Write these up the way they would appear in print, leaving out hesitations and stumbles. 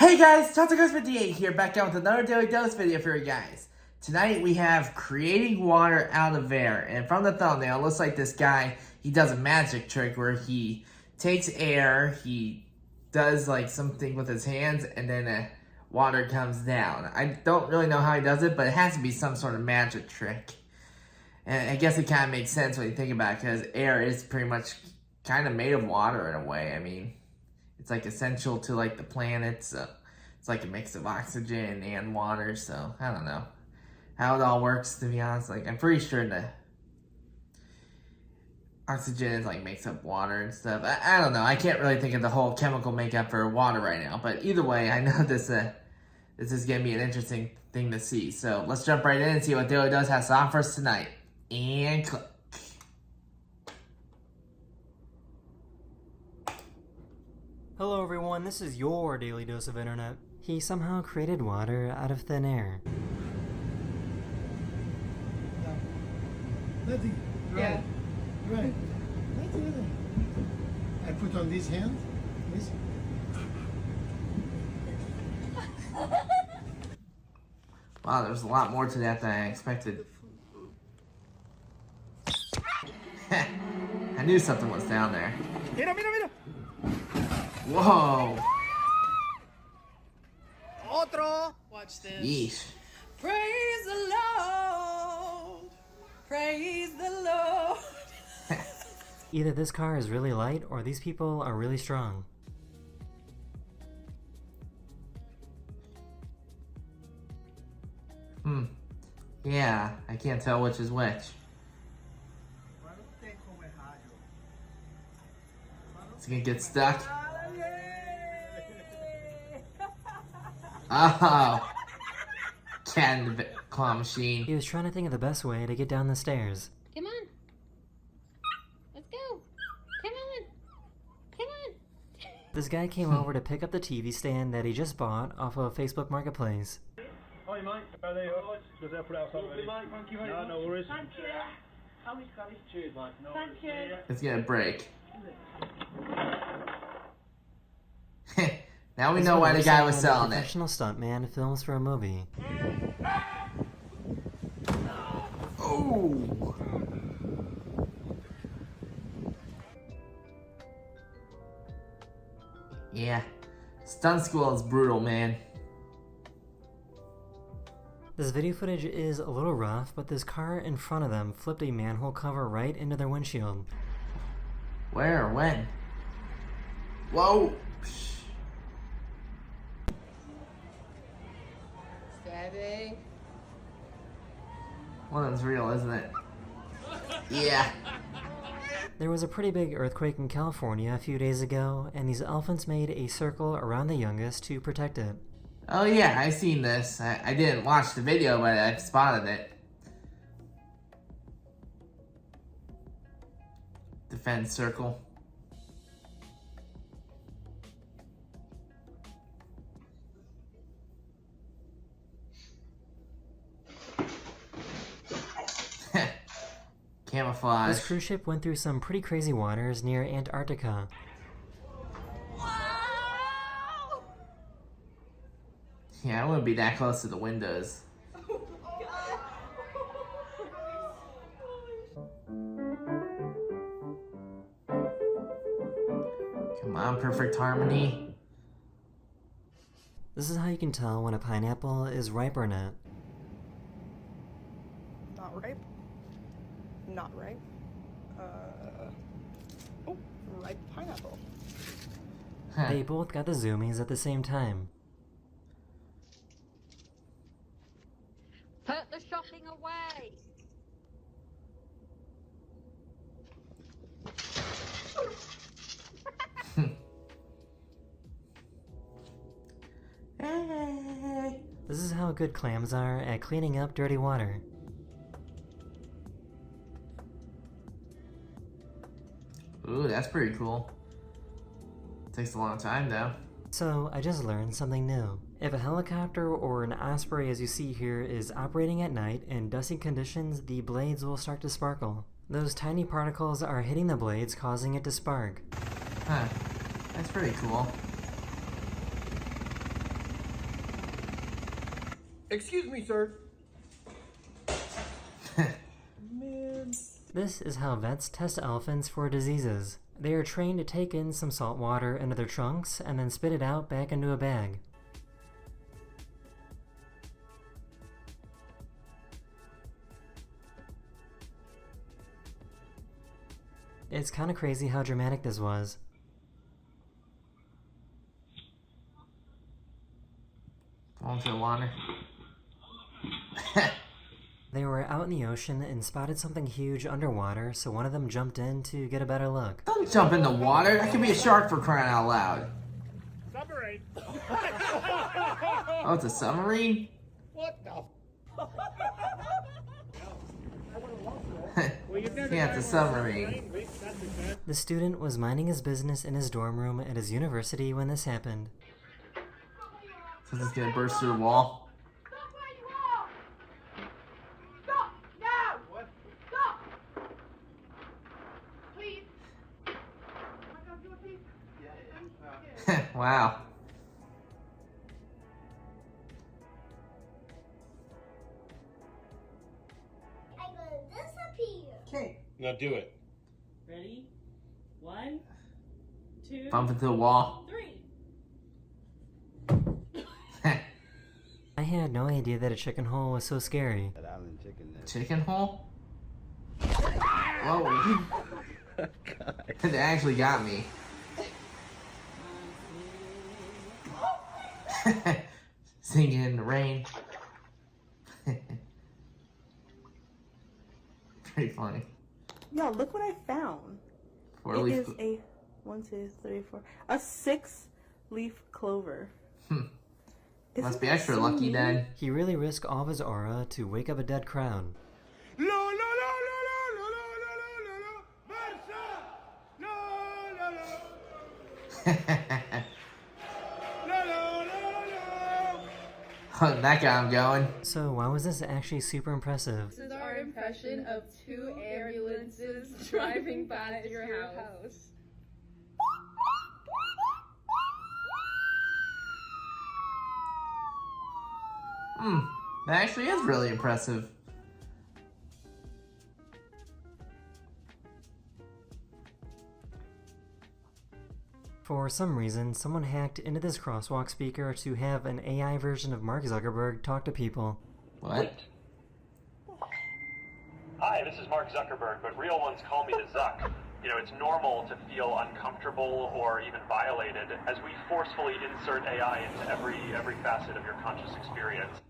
Hey guys, Toxic58 here, back out with another Daily Dose video for you guys. Tonight we have creating water out of air, and from the thumbnail, it looks like this guy, he does a magic trick where he takes air, he does like something with his hands, and then water comes down. I don't really know how he does it, but it has to be some sort of magic trick. And I guess it kind of makes sense when you think about it, because air is pretty much kind of made of water in a way. I mean, it's like essential to like the planet, so it's like a mix of oxygen and water, so I don't know how it all works, to be honest. Like, I'm pretty sure the oxygen is like makes up water and stuff. I don't know, I can't really think of the whole chemical makeup for water right now, but either way, I know this is gonna be an interesting thing to see. So let's jump right in and see what Daily Dose has to offer us tonight. And click. Hello everyone, this is your Daily Dose of Internet. He somehow created water out of thin air. Nothing. Right. Yeah. Right. Nothing. I put on this hand. This. Wow, there's a lot more to that than I expected. I knew something was down there. Mira, mira, mira. Whoa. Otro. Watch this. Yeesh. Praise the Lord. Praise the Lord. Either this car is really light or these people are really strong. Yeah, I can't tell which is which. It's gonna get stuck. Oh, cat in the claw machine. He was trying to think of the best way to get down the stairs. Come on. Let's go. Come on. Come on. This guy came over to pick up the TV stand that he just bought off of Facebook Marketplace. Hi mate, how are you? Just there for outside. Mate, thank you very much. No worries. Thank you. Always got it. Cheers mate. No Thank you. It's gonna break. Now we know why the guy was selling it. Professional stuntman films for a movie. Oh. Yeah, stunt school is brutal, man. This video footage is a little rough, but this car in front of them flipped a manhole cover right into their windshield. Where? When? Whoa! Steady. One of them's real, isn't it? Yeah. There was a pretty big earthquake in California a few days ago, and these elephants made a circle around the youngest to protect it. Oh yeah, I seen this. I didn't watch the video, but I spotted it. Defense circle. Camouflage. This cruise ship went through some pretty crazy waters near Antarctica. Yeah, I wouldn't be that close to the windows. Come on, perfect harmony. This is how you can tell when a pineapple is ripe or not. Not ripe. Not ripe. Oh, ripe pineapple. Huh. They both got the zoomies at the same time. Put the shopping away. Hey. This is how good clams are at cleaning up dirty water. Ooh, that's pretty cool. Takes a long time though. So, I just learned something new. If a helicopter or an osprey as you see here is operating at night in dusty conditions, the blades will start to sparkle. Those tiny particles are hitting the blades, causing it to spark. Huh. That's pretty cool. Excuse me, sir. This is how vets test elephants for diseases. They are trained to take in some salt water into their trunks and then spit it out back into a bag. It's kinda crazy how dramatic this was. Fall into the water. They were out in the ocean and spotted something huge underwater, so one of them jumped in to get a better look. Don't jump in the water. That could be a shark for crying out loud. Submarine. Oh, it's a submarine? What the? Yeah, it's a submarine. The student was minding his business in his dorm room at his university when this happened. So this is gonna burst through the wall. Wow. I'm gonna disappear. Okay. Now do it. Ready? 1, 2, Bump into the wall. 3. I had no idea that a chicken hole was so scary. Chicken hole? Whoa. It actually got me. Singing in the rain. Pretty funny. Yeah, look what I found. Four It leaf. is a 1, 2, 3, 4, a 6-leaf clover. Must Isn't be that extra so lucky neat? then. He really risked all of his aura to wake up a dead crowd. Oh, that got him going. So why was this actually super impressive? This is our impression of 2 ambulances driving past your house. That actually is really impressive. For some reason, someone hacked into this crosswalk speaker to have an AI version of Mark Zuckerberg talk to people. What? Hi, this is Mark Zuckerberg, but real ones call me the Zuck. You know, it's normal to feel uncomfortable or even violated as we forcefully insert AI into every facet of your conscious experience.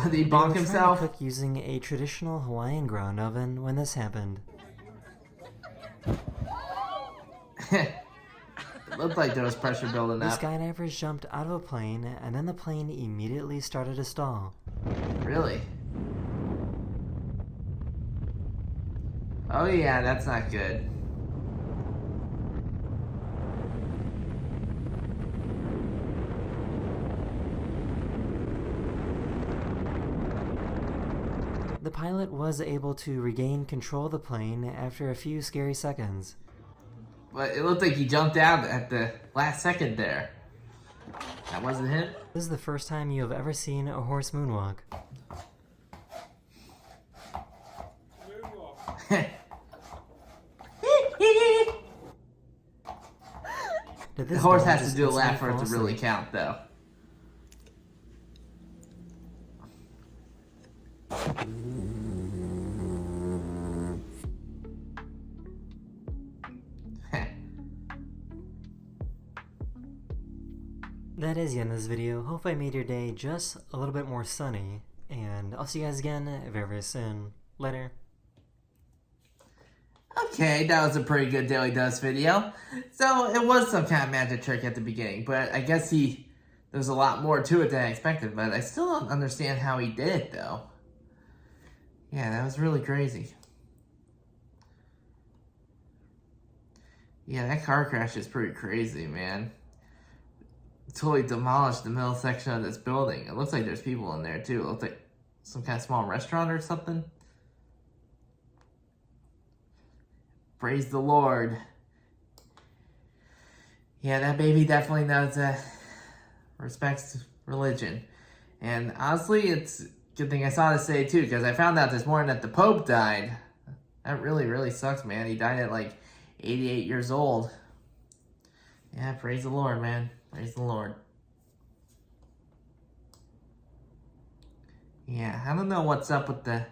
Did he bonk He was trying to himself? cook using a traditional Hawaiian ground oven when this happened. It looked like there was pressure building The up. skydivers jumped out of a plane, and then the plane immediately started to stall. Really? Oh yeah, that's not good. The pilot was able to regain control of the plane after a few scary seconds. But it looked like he jumped out at the last second there. That wasn't him? This is the first time you have ever seen a horse moonwalk. Did The this horse dog has just to do a instantly lap for it fall to really asleep? count, though. That is the end of this video. Hope I made your day just a little bit more sunny. And I'll see you guys again very, very soon. Later. Okay, that was a pretty good Daily Dust video. So, it was some kind of magic trick at the beginning, but I guess there's a lot more to it than I expected, but I still don't understand how he did it, though. Yeah, that was really crazy. Yeah, that car crash is pretty crazy, man. Totally demolished the middle section of this building. It looks like there's people in there, too. It looks like some kind of small restaurant or something. Praise the Lord. Yeah, that baby definitely knows respects religion. And honestly, it's a good thing I saw this today too, because I found out this morning that the Pope died. That really, really sucks, man. He died at like 88 years old. Yeah, praise the Lord, man. Praise the Lord. Yeah, I don't know what's up with the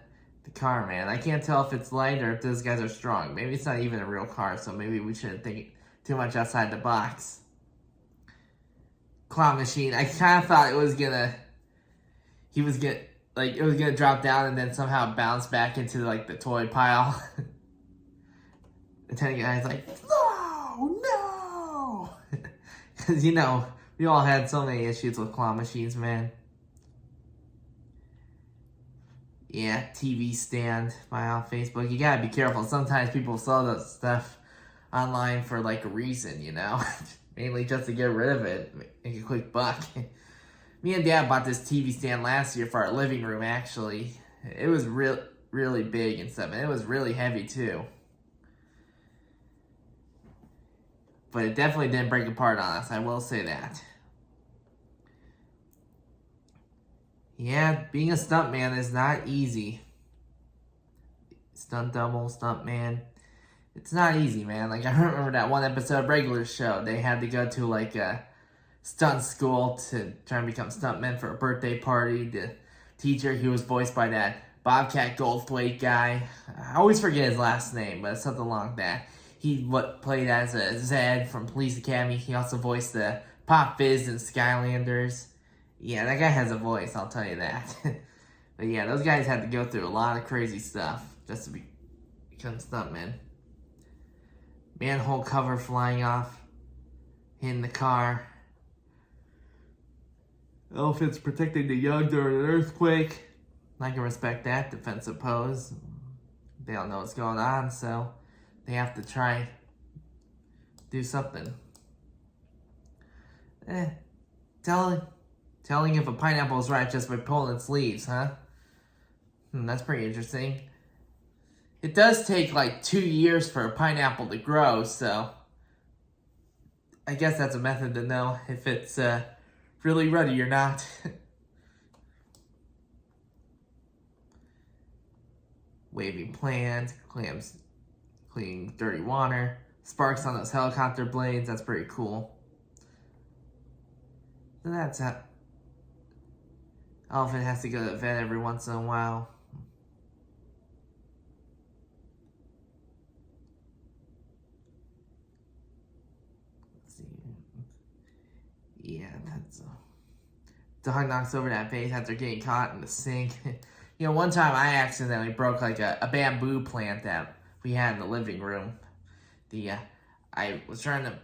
car, man. I can't tell if it's light or if those guys are strong. Maybe it's not even a real car, so maybe we shouldn't think too much outside the box. Claw machine. I kind of thought it was gonna... He was gonna... Like, it was gonna drop down and then somehow bounce back into, like, the toy pile. The tiny guy's like, no! Because, you know, we all had so many issues with claw machines, man. Yeah, TV stand buy off Facebook. You gotta be careful. Sometimes people sell that stuff online for, like, a reason, you know? Mainly just to get rid of it. Make a quick buck. Me and Dad bought this TV stand last year for our living room, actually. It was really big and stuff, and it was really heavy, too. But it definitely didn't break apart on us, I will say that. Yeah, being a stuntman is not easy. Stunt double, stunt man. It's not easy, man. Like, I remember that one episode of Regular Show. They had to go to, like, a stunt school to try and become stuntmen for a birthday party. The teacher, he was voiced by that Bobcat Goldthwait guy. I always forget his last name, but it's something along that. He played as a Zed from Police Academy. He also voiced the Pop Fizz in Skylanders. Yeah, that guy has a voice, I'll tell you that. But yeah, those guys had to go through a lot of crazy stuff just to become stuntmen. Manhole cover flying off, hitting the car. Elephants protecting the young during an earthquake. I can respect that. Defensive pose. They don't know what's going on, so they have to try do something. Telling if a pineapple is ripe just by pulling its leaves, huh? That's pretty interesting. It does take like 2 years for a pineapple to grow, so I guess that's a method to know if it's really ready or not. Waving plants, clams cleaning dirty water, sparks on those helicopter blades, that's pretty cool. So that's how elephant has to go to the vet every once in a while. Let's see. Yeah, that's dog knocks over that vase after getting caught in the sink. You know, one time I accidentally broke like a bamboo plant that we had in the living room. I was trying to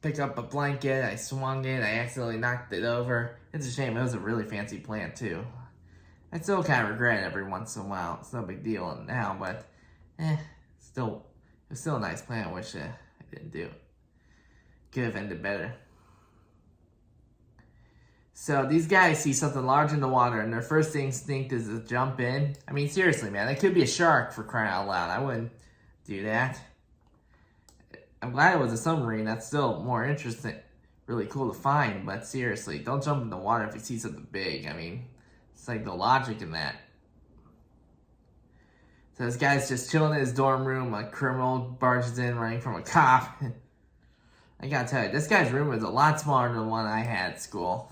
pick up a blanket, I swung it, I accidentally knocked it over. It's a shame, it was a really fancy plant too. I still kind of regret it every once in a while. It's no big deal now, but it was still a nice plant. I wish I didn't do it. Could have ended better. So these guys see something large in the water and their first instinct is to jump in. I mean, seriously, man, it could be a shark for crying out loud. I wouldn't do that. I'm glad it was a submarine. That's still more interesting. Really cool to find, but seriously, don't jump in the water if you see something big. I mean, it's like no logic in that. So this guy's just chilling in his dorm room. A criminal barges in running from a cop. I gotta tell you, this guy's room was a lot smaller than the one I had at school.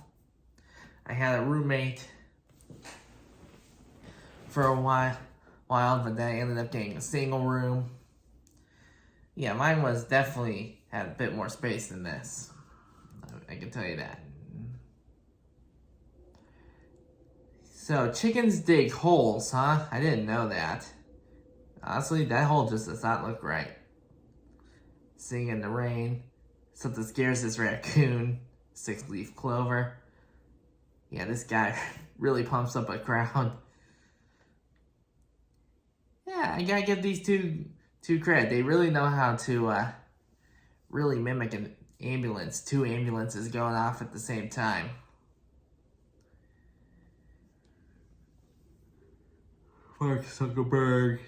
I had a roommate for a while, but then I ended up getting a single room. Yeah, mine was definitely had a bit more space than this. I can tell you that. So, chickens dig holes, huh? I didn't know that. Honestly, that hole just does not look right. Singing in the rain. Something scares this raccoon. 6-leaf clover. Yeah, this guy really pumps up a crowd. Yeah, I gotta give these two credit. They really know how to really mimic an ambulance. 2 ambulances going off at the same time. Mark Zuckerberg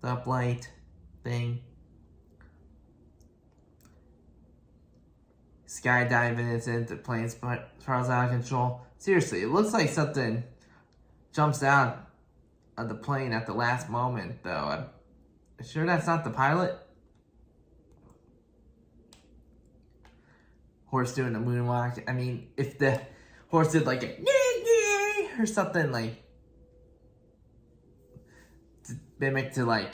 stoplight thing. skydiving incident, the plane spirals out of control. Seriously, it looks like something jumps out of the plane at the last moment, though. I'm sure that's not the pilot. Horse doing a moonwalk. I mean, if the horse did like a or something like to mimic to like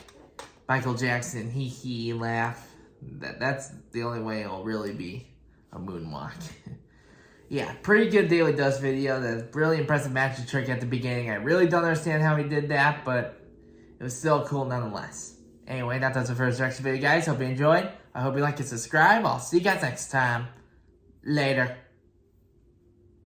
Michael Jackson, hee laugh. That's the only way it'll really be a moonwalk. Yeah, pretty good Daily Dust video. That really impressive magic trick at the beginning. I really don't understand how he did that, but it was still cool nonetheless. Anyway, that does it for this direction video, guys. Hope you enjoyed. I hope you like and subscribe. I'll see you guys next time. Later.